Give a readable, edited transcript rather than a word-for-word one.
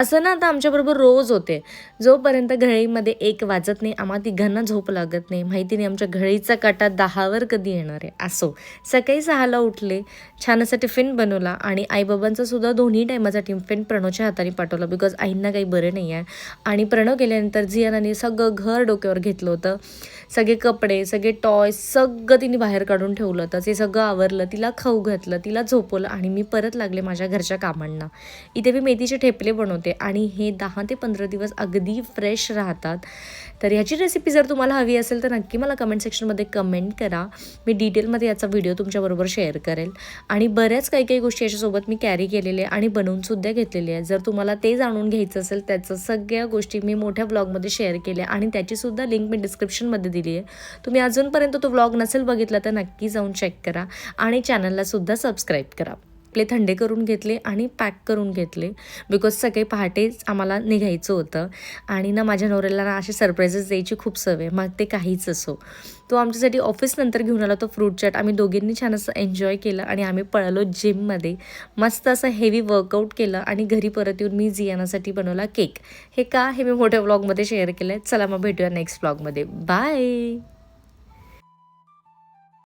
असं ना आता आमच्याबरोबर रोज होते. जोपर्यंत घळीमध्ये 1 वाजत नाही, आम्हा तिघांना झोप लागत नाही. माहिती नाही आमच्या घळीचा काटा 10वर कधी येणार आहे. असो, सकाळी 6ला उठले, छान असा टिफिन बनवला आणि आई-बाबांचा सुद्धा दोन्ही टाईमाचा टिफिन प्रणवच्या हाताने पाठवला बिकॉज आईंना काही बरं नाही आहे. आणि प्रणव गेल्यानंतर जियानाने सगळं घर डोक्यावर घेतलं होतं. सगळे कपडे, सगळे टॉयज सगळं तिने बाहेर काढून ठेवलं होतं. ते सगळं आवरलं, तिला खाऊ घातलं, तिला झोपवलं आणि मी परत लागले माझ्या घरच्या कामांना. इथे मी मेथीचे ठेपले बनवते आणि हे 10 ते 15 दिवस अगदी फ्रेश राहतात. तर ह्याची रेसिपी जर तुम्हाला हवी असेल तर नक्की मला कमेंट सेक्शनमध्ये कमेंट करा. मी डिटेलमध्ये याचा व्हिडिओ तुमच्याबरोबर शेअर करेल. आणि बऱ्याच काही काही गोष्टी याच्यासोबत मी कॅरी केलेल्या आहे आणि बनवूनसुद्धा घेतलेली आहे. जर तुम्हाला ते जाणून घ्यायचं असेल त्याचं सगळ्या गोष्टी मी मोठ्या ब्लॉगमध्ये शेअर केल्या आणि त्याचीसुद्धा लिंक मी डिस्क्रिप्शनमध्ये दिली आहे. तुम्ही अजूनपर्यंत तो व्लॉग नसेल बघितला तर नक्की जाऊन चेक करा आणि चॅनललासुद्धा सबस्क्राईब करा. आपले थंडे करून घेतले आणि पॅक करून घेतले बिकॉज सकाळी पहाटेच आम्हाला निघायचं होतं आणि ना माझ्या नवऱ्याला ना असे सरप्राईजेस द्यायची खूप सवय, मग ते काहीच असो. तो आमच्यासाठी ऑफिसनंतर घेऊन आला तो फ्रूट चाट. आम्ही दोघींनी छान असं एन्जॉय केलं आणि आम्ही पळालो जिममध्ये. मस्त असं हेवी वर्कआउट केलं आणि घरी परत येऊन मी जियानासाठी बनवला केक. हे का हे मी मोठ्या व्लॉगमध्ये शेअर केलं आहे. चला मग भेटूया नेक्स्ट व्लॉगमध्ये. बाय.